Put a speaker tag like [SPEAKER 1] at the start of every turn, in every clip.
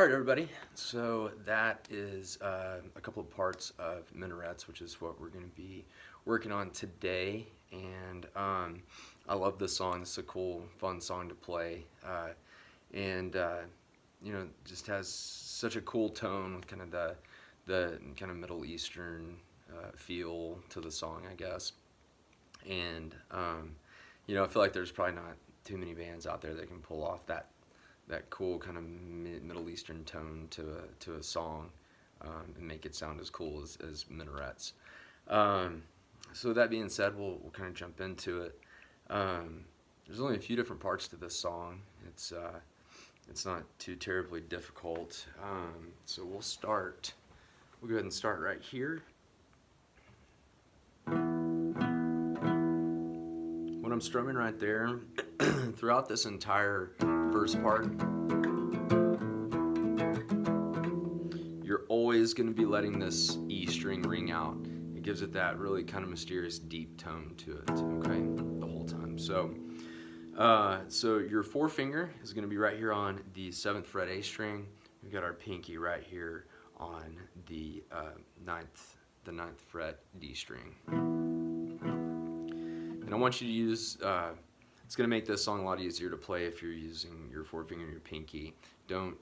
[SPEAKER 1] All right, everybody. So that is a couple of parts of Minarets, which is what we're going to be working on today. And I love this song. It's a cool, fun song to play, and you know, just has such a cool tone with kind of the kind of Middle Eastern feel to the song, I guess. And you know, I feel like there's probably not too many bands out there that can pull off that cool kind of Middle Eastern tone to a song and make it sound as cool as Minarets. So with that being said, we'll kind of jump into it. There's only a few different parts to this song. It's not too terribly difficult. So we'll start. We'll go ahead and start right here. When I'm strumming right there, throughout this entire first part, you're always going to be letting this E string ring out. It gives it that really kind of mysterious deep tone to it, okay, the whole time. So your forefinger is going to be right here on the 7th fret A string. We've got our pinky right here on the 9th fret D string. And I want you to use, it's going to make this song a lot easier to play if you're using your forefinger and your pinky. Don't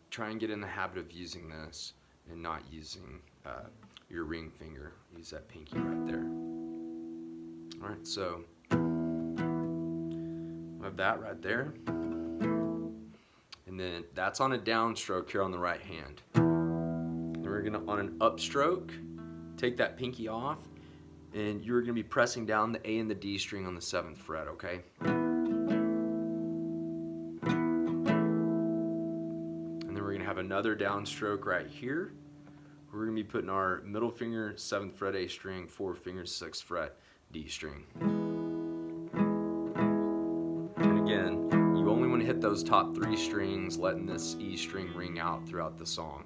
[SPEAKER 1] try and get in the habit of using this and not using your ring finger. Use that pinky right there. Alright, so I have that right there. And then that's on a downstroke here on the right hand. And we're going to, on an upstroke, take that pinky off, and you're going to be pressing down the A and the D string on the 7th fret, okay? And then we're going to have another downstroke right here. We're going to be putting our middle finger, 7th fret A string, forefinger, 6th fret D string. And again, you only want to hit those top 3 strings, letting this E string ring out throughout the song.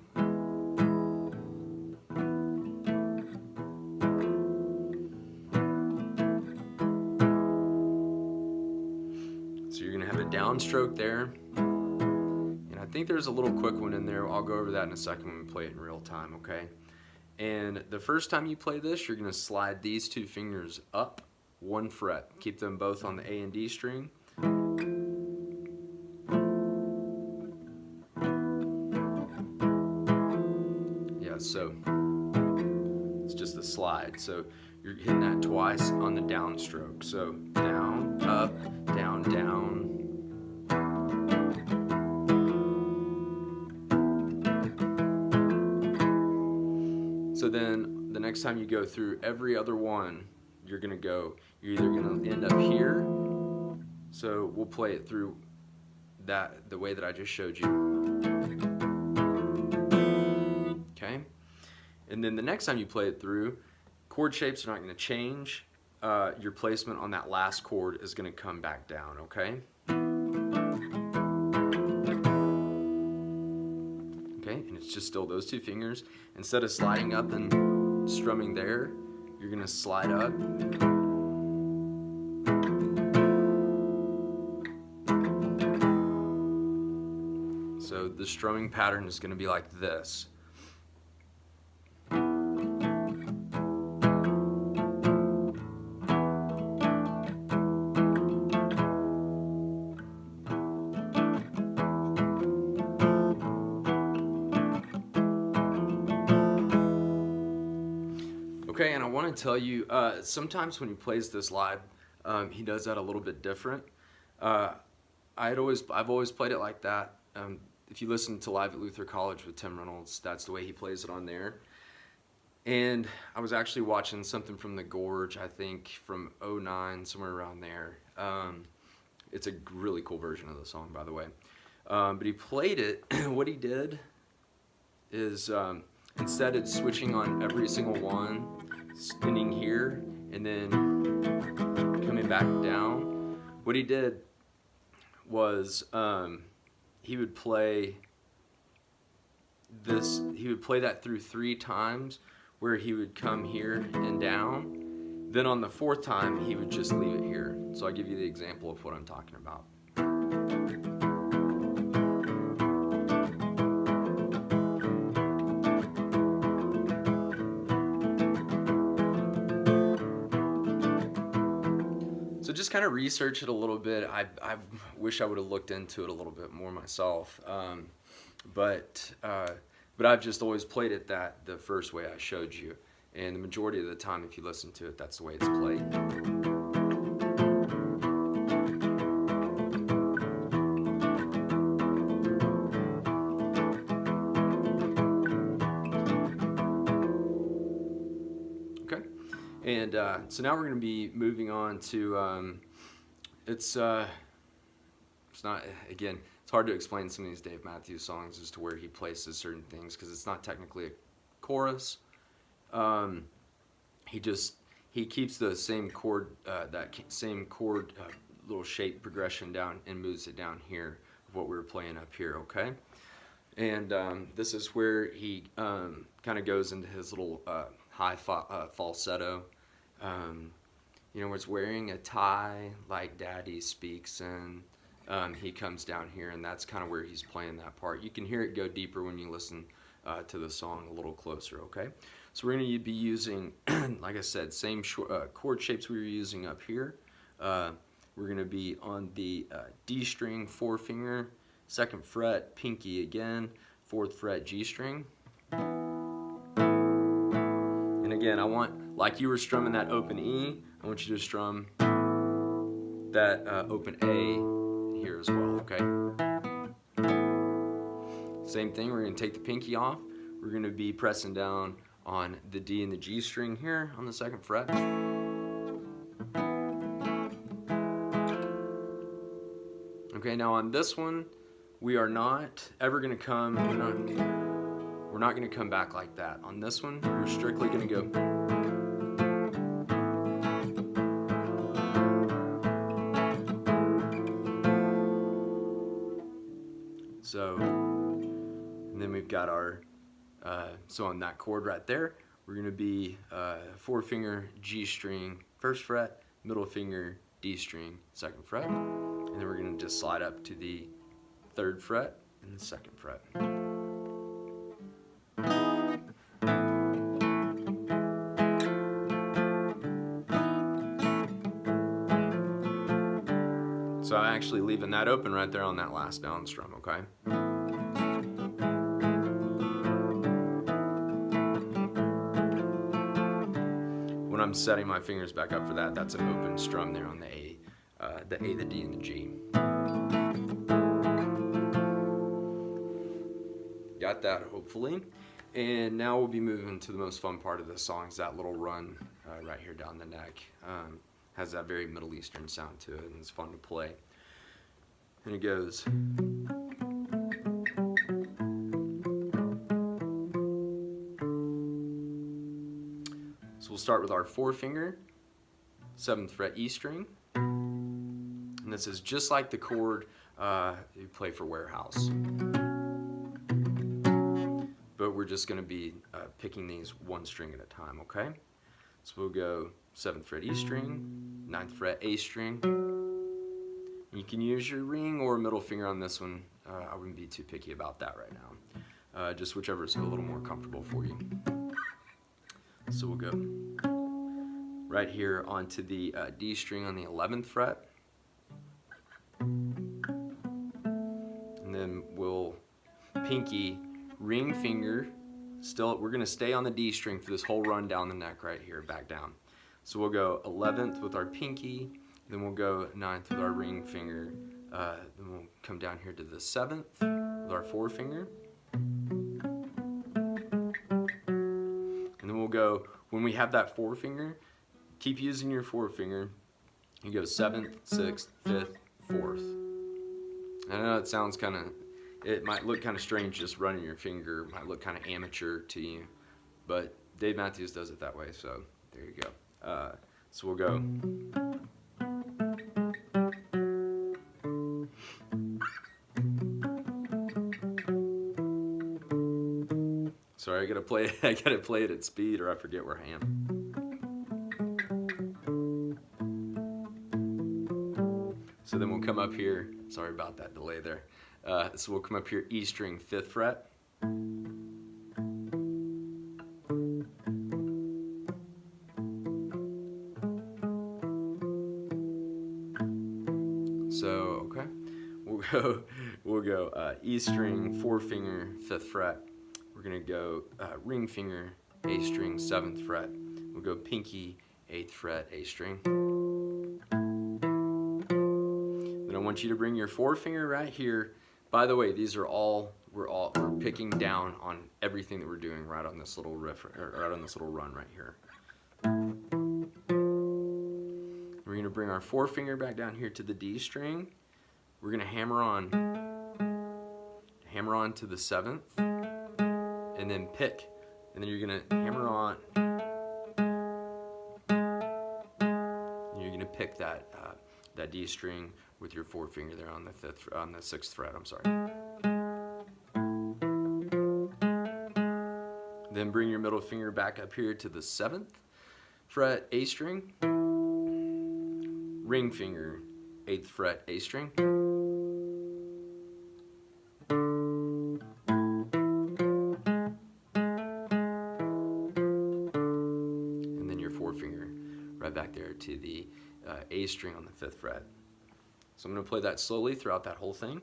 [SPEAKER 1] So you're going to have a downstroke there, and I think there's a little quick one in there. I'll go over that in a second when we play it in real time, okay? And the first time you play this, you're going to slide these 2 fingers up 1 fret. Keep them both on the A and D string. Yeah, so it's just a slide. So you're hitting that twice on the downstroke. So down, up, down, down. So then the next time you go through every other one, you're either going to end up here. So we'll play it through the way that I just showed you. Okay? And then the next time you play it through, chord shapes are not going to change. Your placement on that last chord is going to come back down, okay? Okay, and it's just still those 2 fingers. Instead of sliding up and strumming there, you're going to slide up. So the strumming pattern is going to be like this. Okay, and I want to tell you, sometimes when he plays this live, he does that a little bit different. I've always played it like that. If you listen to Live at Luther College with Tim Reynolds, that's the way he plays it on there. And I was actually watching something from The Gorge, I think from '09, somewhere around there. It's a really cool version of the song, by the way. But he played it, what he did is, instead of switching on every single one, spinning here, and then coming back down, what he did was he would play that through 3 times, where he would come here and down. Then on the 4th time, he would just leave it here. So I'll give you the example of what I'm talking about. just kind of research it a little bit. I wish I would have looked into it a little bit more myself, but I've just always played it the first way I showed you, and the majority of the time, if you listen to it, that's the way it's played. Okay, and so now we're going to be moving on to it's not, again, it's hard to explain some of these Dave Matthews songs as to where he places certain things because it's not technically a chorus. He keeps the same chord, little shape progression down and moves it down here of what we were playing up here, okay? And this is where he kind of goes into his little high falsetto. You know, where it's wearing a tie like Daddy speaks, and he comes down here, and that's kind of where he's playing that part. You can hear it go deeper when you listen to the song a little closer, okay? So we're going to be using, like I said, same chord shapes we were using up here. We're going to be on the D string, 4-finger, 2nd fret, pinky again, 4th fret, G string. And again, I want, like you were strumming that open E, I want you to strum that open A here as well, okay? Same thing, we're going to take the pinky off. We're going to be pressing down on the D and the G string here on the 2nd fret. Okay, now on this one, we are not ever going to come, we're not going to come back like that. On this one, we're strictly going to go. So, and then we've got our, so on that chord right there, we're going to be 4-finger G string, 1st fret, middle finger D string, 2nd fret, and then we're going to just slide up to the 3rd fret and the 2nd fret. So I'm actually leaving that open right there on that last down strum, okay? When I'm setting my fingers back up for that, that's an open strum there on the A, the D, and the G. Got that, hopefully. And now we'll be moving to the most fun part of the song, is that little run right here down the neck. Has that very Middle Eastern sound to it, and it's fun to play. And it goes. So we'll start with our 4-finger, 7th fret E string. And this is just like the chord you play for Warehouse. But we're just going to be picking these one string at a time, okay? So we'll go 7th fret E string, 9th fret A string. You can use your ring or middle finger on this one. I wouldn't be too picky about that right now. Just whichever is a little more comfortable for you. So we'll go right here onto the D string on the 11th fret. And then we'll pinky, ring finger. Still, we're going to stay on the D string for this whole run down the neck right here, back down. So we'll go 11th with our pinky, then we'll go 9th with our ring finger, then we'll come down here to the 7th with our 4-finger. And then we'll go, when we have that 4-finger, keep using your 4-finger. You go 7th, 6th, 5th, 4th. I know it sounds kind of, it might look kind of strange just running your finger, might look kind of amateur to you, but Dave Matthews does it that way, so there you go. So we'll go. Sorry, I gotta play it at speed or I forget where I am. So then we'll come up here, sorry about that delay there. So we'll come up here, E string, 5th fret. we'll go E string, 4 finger, 5th fret. We're gonna go ring finger, A string, 7th fret. We'll go pinky, 8th fret, A string. Then I want you to bring your 4 finger right here. By the way, these are all we're picking down on everything that we're doing right on this little riff, or right on this little run right here. We're going to bring our 4 finger back down here to the D string. We're going to hammer on to the 7th, and then pick, and then you're going to hammer on. And you're going to pick that that D string with your 4 finger there on the 6th fret. I'm sorry. Then bring your middle finger back up here to the 7th fret, A string. Ring finger, 8th fret, A string. And then your 4 finger right back there to the A string on the 5th fret. So I'm going to play that slowly throughout that whole thing.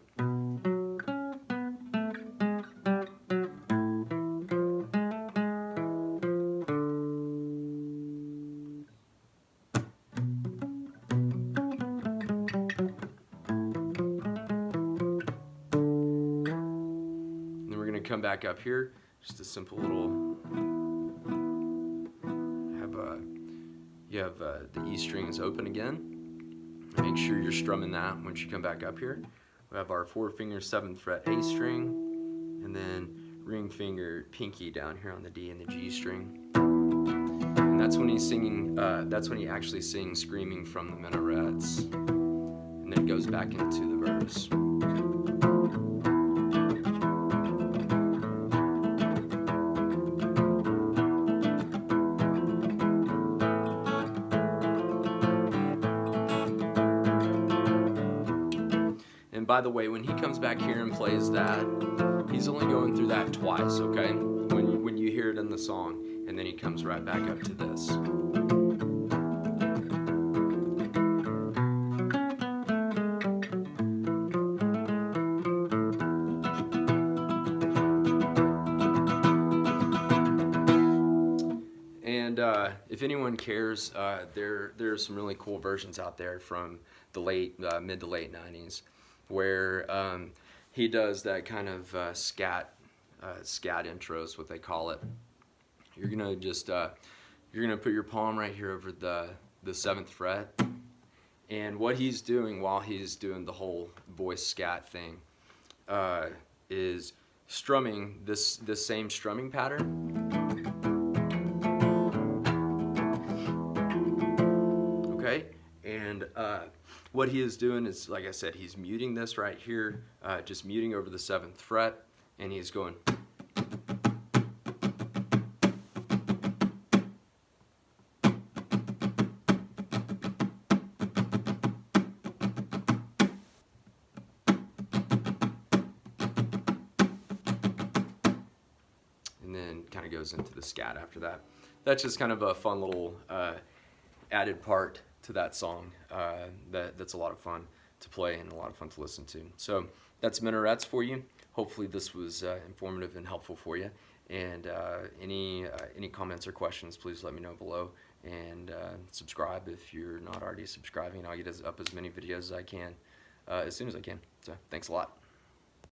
[SPEAKER 1] Come back up here, just a simple little, you have the E string is open again. Make sure you're strumming that once you come back up here. We have our 4 finger 7th fret A string, and then ring finger pinky down here on the D and the G string. And that's when he's singing, that's when he actually sings Screaming from the Minarets. And then it goes back into the verse. And by the way, when he comes back here and plays that, he's only going through that twice, okay? When you hear it in the song, and then he comes right back up to this. And if anyone cares, there are some really cool versions out there from the mid to late 90s. Where he does that kind of scat intros, what they call it. You're gonna just you're gonna put your palm right here over the 7th fret, and what he's doing while he's doing the whole voice scat thing is strumming this same strumming pattern. Okay, and what he is doing is, like I said, he's muting this right here, just muting over the 7th fret, and he's going. And then kind of goes into the scat after that. That's just kind of a fun little added part to that song that's a lot of fun to play and a lot of fun to listen to. So that's Minarets for you. Hopefully this was informative and helpful for you. And any comments or questions, please let me know below. And subscribe if you're not already subscribing. I'll get up as many videos as I can as soon as I can. So thanks a lot.